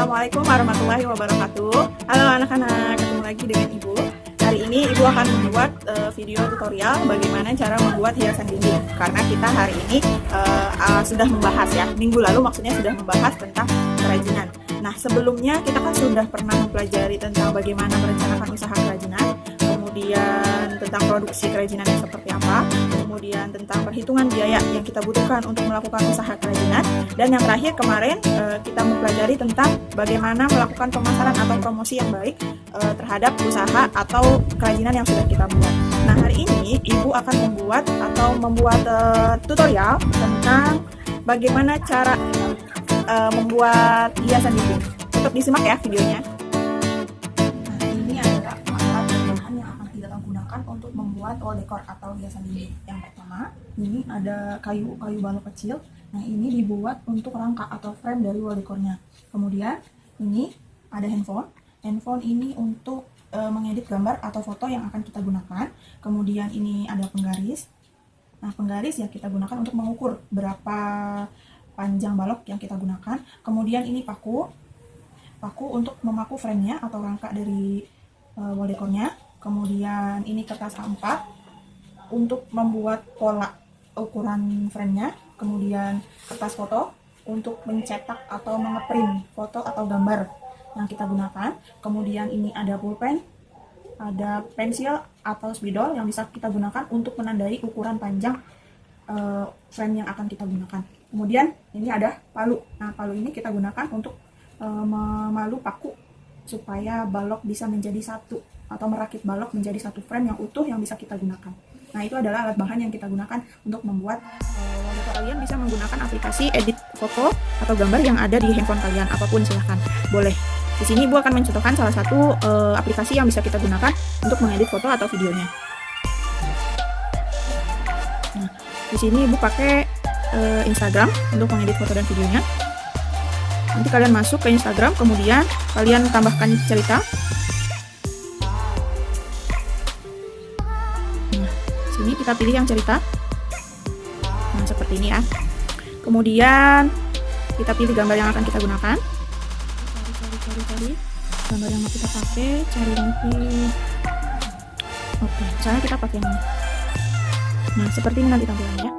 Assalamualaikum warahmatullahi wabarakatuh. Halo anak-anak, ketemu lagi dengan Ibu. Hari ini Ibu akan membuat video tutorial bagaimana cara membuat hiasan dinding. Karena kita hari ini sudah membahas ya, minggu lalu maksudnya sudah membahas tentang kerajinan. Nah, sebelumnya kita kan sudah pernah mempelajari tentang bagaimana merencanakan usaha kerajinan, kemudian tentang produksi kerajinan yang seperti apa, kemudian tentang perhitungan biaya yang kita butuhkan untuk melakukan usaha kerajinan, dan yang terakhir kemarin kita mempelajari tentang bagaimana melakukan pemasaran atau promosi yang baik terhadap usaha atau kerajinan yang sudah kita buat. Nah, hari ini Ibu akan membuat tutorial tentang bagaimana cara membuat hiasan dinding. Untuk disimak ya videonya. Nah, ini adalah alat dan bahan yang akan kita gunakan untuk membuat wall decor atau hiasan dinding. Yang pertama, ini ada kayu balok kecil. Nah, ini dibuat untuk rangka atau frame dari wall decornya. Kemudian ini ada handphone. Handphone ini untuk mengedit gambar atau foto yang akan kita gunakan. Kemudian ini ada penggaris. Nah, penggaris ya kita gunakan untuk mengukur berapa panjang balok yang kita gunakan. Kemudian ini paku untuk memaku frame-nya atau rangka dari wall decornya. Kemudian ini kertas A4 untuk membuat pola ukuran frame-nya. Kemudian kertas foto untuk mencetak atau mengeprint foto atau gambar yang kita gunakan. Kemudian ini ada pulpen, ada pensil atau spidol yang bisa kita gunakan untuk menandai ukuran panjang frame yang akan kita gunakan. Kemudian ini ada palu. Nah, palu ini kita gunakan untuk memalu paku supaya balok bisa menjadi satu atau merakit balok menjadi satu frame yang utuh yang bisa kita gunakan. Nah, itu adalah alat bahan yang kita gunakan untuk membuat wall decor. Kalian bisa menggunakan aplikasi edit foto atau gambar yang ada di handphone kalian, apapun silahkan, boleh. Di sini Ibu akan mencontohkan salah satu aplikasi yang bisa kita gunakan untuk mengedit foto atau videonya. Nah, di sini Ibu pakai Instagram untuk mengedit foto dan videonya. Nanti kalian masuk ke Instagram, kemudian kalian tambahkan cerita. Nah, sini kita pilih yang cerita. Nah, seperti ini ya. Kemudian kita pilih gambar yang akan kita gunakan. Cari gambar yang mau kita pakai, cari nanti. Oke, misalnya kita pakai ini. Nah, seperti ini nanti tampilannya.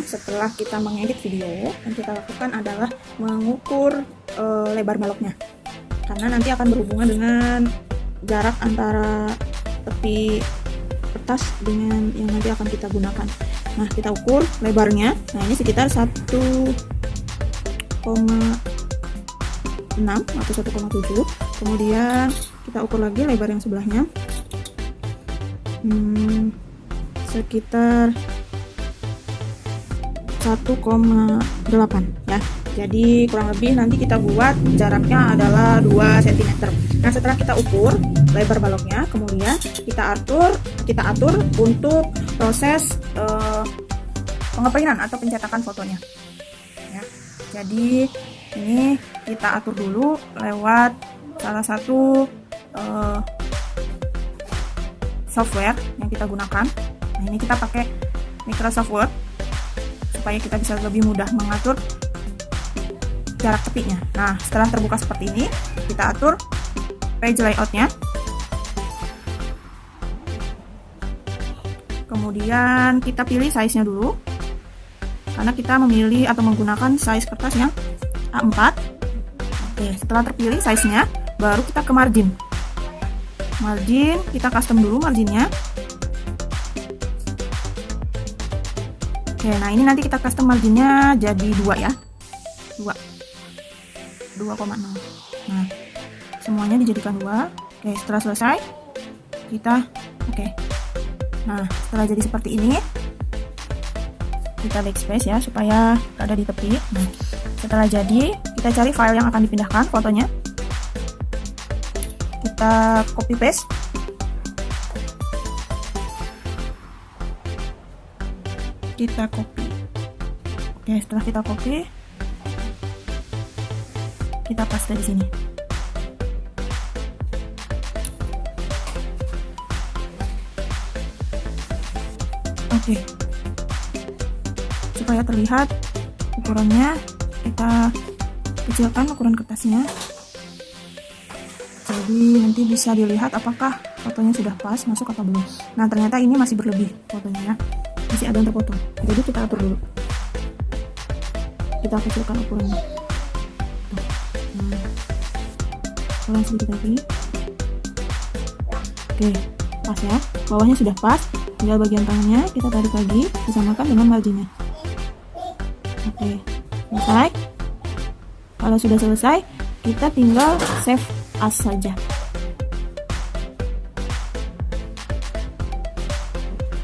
Setelah kita mengedit video, yang kita lakukan adalah mengukur lebar baloknya, karena nanti akan berhubungan dengan jarak antara tepi kertas dengan yang nanti akan kita gunakan. Nah, kita ukur lebarnya. Nah, ini sekitar 1,6 atau 1,7. Kemudian kita ukur lagi lebar yang sebelahnya, sekitar 1,8 ya. Jadi kurang lebih nanti kita buat jaraknya adalah 2 cm. Nah, setelah kita ukur lebar baloknya, kemudian kita atur untuk proses pengeprintan atau pencetakan fotonya ya. Jadi ini kita atur dulu lewat salah satu software yang kita gunakan. Nah, ini kita pakai Microsoft Word supaya kita bisa lebih mudah mengatur jarak ketiknya. Nah, setelah terbuka seperti ini, kita atur page layoutnya. Kemudian kita pilih size-nya dulu, karena kita memilih atau menggunakan size kertas yang A4. Oke, setelah terpilih size-nya, baru kita ke margin. Margin, kita custom dulu marginnya. Oke, nah ini nanti kita custom marginnya jadi 2 ya. 2,0. Nah, semuanya dijadikan 2. Oke, setelah selesai kita nah, setelah jadi seperti ini, kita backspace ya supaya ada di tepi. Nah, setelah jadi, kita cari file yang akan dipindahkan fotonya. Kita copy paste. Kita copy. Oke, setelah kita copy, kita paste di sini. Oke. Supaya terlihat ukurannya, kita kecilkan ukuran kertasnya. Jadi nanti bisa dilihat apakah fotonya sudah pas masuk atau belum. Nah, ternyata ini masih berlebih fotonya ya. Masih ada yang terpotong. Jadi kita atur dulu. Kita kecilkan ukurannya. Ulang sedikit lagi. Oke, pas ya. Bawahnya sudah pas. Tinggal bagian tengahnya kita tarik lagi, disamakan dengan marginnya. Oke, selesai. Kalau sudah selesai, kita tinggal save as saja.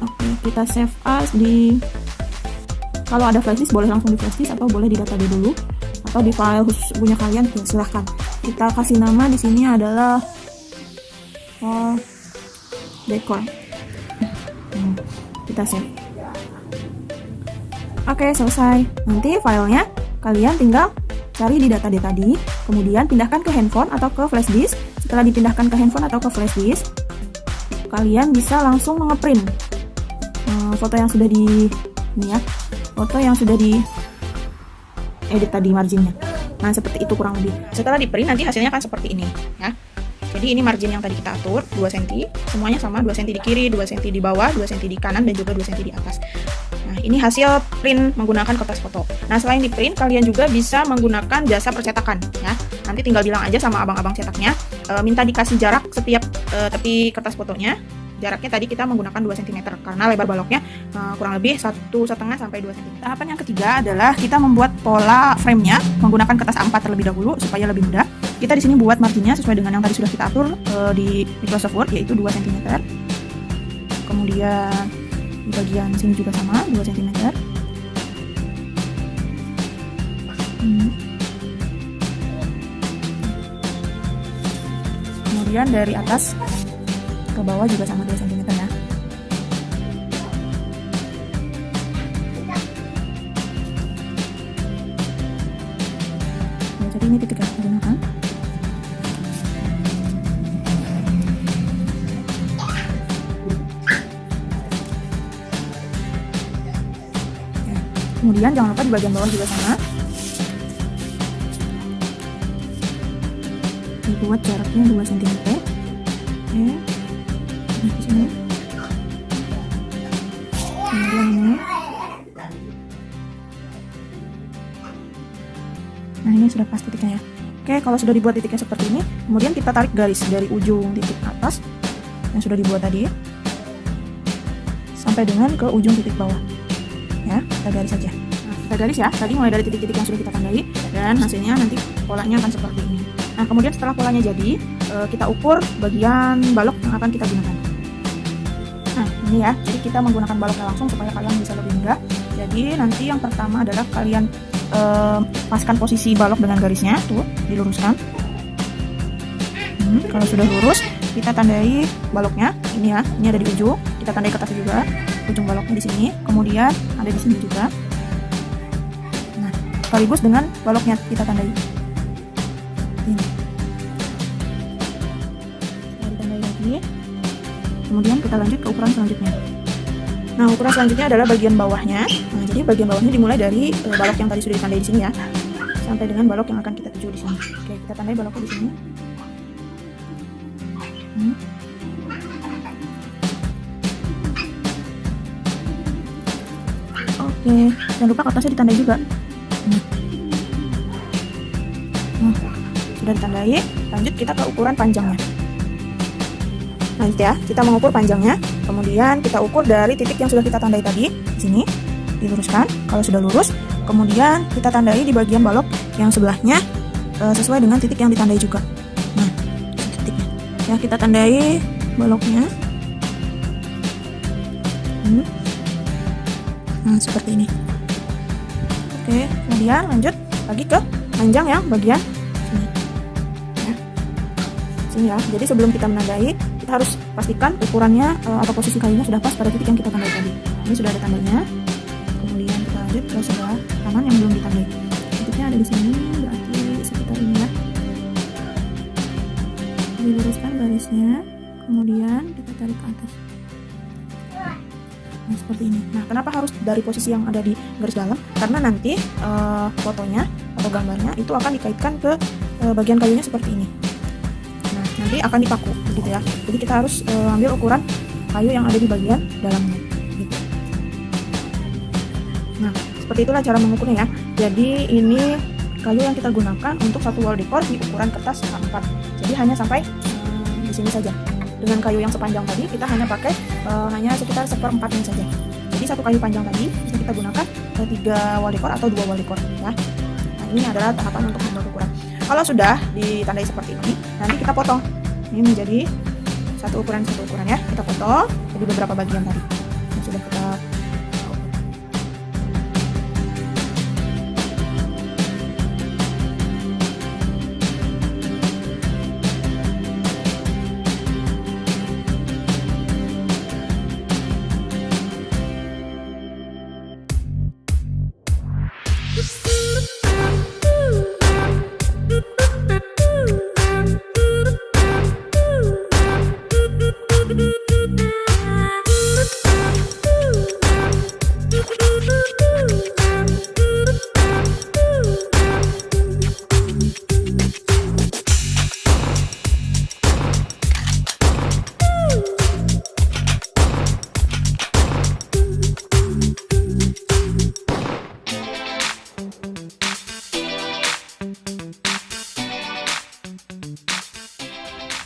Oke, kita save as di, kalau ada flashdisk boleh langsung di flashdisk atau boleh di database dulu, atau di file khusus punya kalian, ya silahkan. Kita kasih nama di sini adalah decor. Kita save. Oke, selesai. Nanti filenya kalian tinggal cari di data tadi, kemudian pindahkan ke handphone atau ke flash disk. Setelah dipindahkan ke handphone atau ke flash disk, kalian bisa langsung ngeprint foto yang sudah di ini ya, foto yang sudah di edit tadi marginnya. Nah, seperti itu kurang lebih. Setelah di print nanti hasilnya akan seperti ini ya. Jadi ini margin yang tadi kita atur 2 cm, semuanya sama, 2 cm di kiri, 2 cm di bawah, 2 cm di kanan, dan juga 2 cm di atas. Nah, ini hasil print menggunakan kertas foto. Nah, selain di print, kalian juga bisa menggunakan jasa percetakan ya. Nanti tinggal bilang aja sama abang-abang cetaknya, minta dikasih jarak setiap tepi kertas fotonya. Jaraknya tadi kita menggunakan 2 cm karena lebar baloknya kurang lebih 1,5 sampai 2 cm. Tahapan yang ketiga adalah kita membuat pola frame-nya menggunakan kertas A4 terlebih dahulu supaya lebih mudah. Kita di sini buat marginnya sesuai dengan yang tadi sudah kita atur di Microsoft Word, yaitu 2 cm. Kemudian di bagian sini juga sama, 2 cm. Kemudian dari atas ke bawah juga sama 2 cm ya. Nah, jadi ini titik yang kita gunakan. Kemudian jangan lupa di bagian bawah juga sama. Dibuat jaraknya 2 cm. Oke. Di sini. Kemudian ini. Nah, ini sudah pas titiknya ya. Oke, kalau sudah dibuat titiknya seperti ini, kemudian kita tarik garis dari ujung titik atas yang sudah dibuat tadi sampai dengan ke ujung titik bawah. Ya, kita garis saja. Nah, kita garis ya. Tadi mulai dari titik-titik yang sudah kita tandai dan hasilnya nanti polanya akan seperti ini. Nah, kemudian setelah polanya jadi, kita ukur bagian balok yang akan kita gunakan. Nah, ini ya. Jadi kita menggunakan baloknya langsung supaya kalian bisa lebih mudah. Jadi nanti yang pertama adalah kalian paskan posisi balok dengan garisnya, tuh diluruskan. Kalau sudah lurus, kita tandai baloknya. Ini ya, ini ada di ujung. kita tandai ke atas juga, ujung baloknya di sini, kemudian ada di sini juga. Nah, sekaligus dengan baloknya kita tandai. Ini. Kita ditandai lagi. Kemudian kita lanjut ke ukuran selanjutnya. Nah, ukuran selanjutnya adalah bagian bawahnya. Nah, jadi bagian bawahnya dimulai dari balok yang tadi sudah ditandai di sini ya, sampai dengan balok yang akan kita tuju di sini. Oke, kita tandai baloknya di sini. Oke, jangan lupa kertasnya ditandai juga. Sudah ditandai, lanjut kita ke ukuran panjangnya. Lanjut ya, kita mengukur panjangnya, kemudian kita ukur dari titik yang sudah kita tandai tadi, di sini, diluruskan. Kalau sudah lurus, kemudian kita tandai di bagian balok yang sebelahnya sesuai dengan titik yang ditandai juga. Nah, titiknya. Ya, kita tandai baloknya. Nah, seperti ini. Oke, kemudian lanjut lagi ke panjang yang bagian sini. Ya. Sini ya. Jadi sebelum kita menandai, kita harus pastikan ukurannya atau posisi kayunya sudah pas pada titik yang kita tandai tadi. Ini sudah ada tandanya. Kemudian kita lanjut ke sebelah kanan yang belum ditandai. Titiknya ada di sini, berarti sekitar ini ya. Diluruskan garisnya, kemudian kita tarik ke atas. Nah, seperti ini. Nah, kenapa harus dari posisi yang ada di garis dalam? Karena nanti fotonya atau gambarnya itu akan dikaitkan ke bagian kayunya seperti ini. Nah, nanti akan dipaku, gitu ya. Jadi kita harus ambil ukuran kayu yang ada di bagian dalamnya. Gitu. Nah, seperti itulah cara mengukurnya ya. Jadi ini kayu yang kita gunakan untuk satu wall decor di ukuran kertas A4. Jadi hanya sampai di sini saja. Dengan kayu yang sepanjang tadi kita hanya pakai hanya sekitar 1/4-nya saja. Jadi satu kayu panjang tadi bisa kita gunakan 3 wall decor atau 2 wall decor ya. Nah, ini adalah tahapan untuk membuat ukuran. Kalau sudah ditandai seperti ini, nanti kita potong. Ini menjadi satu ukuran ya. Kita potong jadi beberapa bagian tadi. Yang sudah kita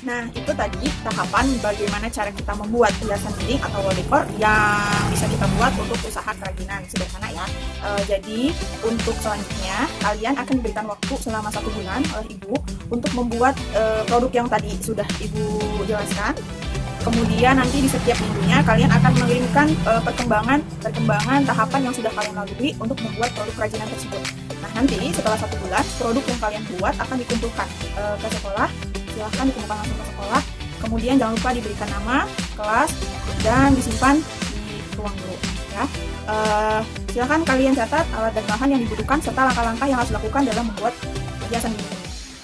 Nah, itu tadi tahapan bagaimana cara kita membuat hiasan dinding atau wall decor yang bisa kita buat untuk usaha kerajinan. Sederhana ya. Jadi untuk selanjutnya kalian akan diberikan waktu selama 1 bulan oleh ibu untuk membuat produk yang tadi sudah ibu jelaskan. Kemudian nanti di setiap minggunya kalian akan mengirimkan perkembangan tahapan yang sudah kalian lalui untuk membuat produk kerajinan tersebut. Nah, nanti setelah 1 bulan produk yang kalian buat akan dikumpulkan ke sekolah. Silahkan dikumpulkan langsung ke sekolah. Kemudian jangan lupa diberikan nama, kelas, dan disimpan di ruang guru ya. Silahkan kalian catat alat dan bahan yang dibutuhkan serta langkah-langkah yang harus dilakukan dalam membuat hiasan dinding.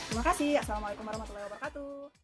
Terima kasih. Assalamualaikum warahmatullahi wabarakatuh.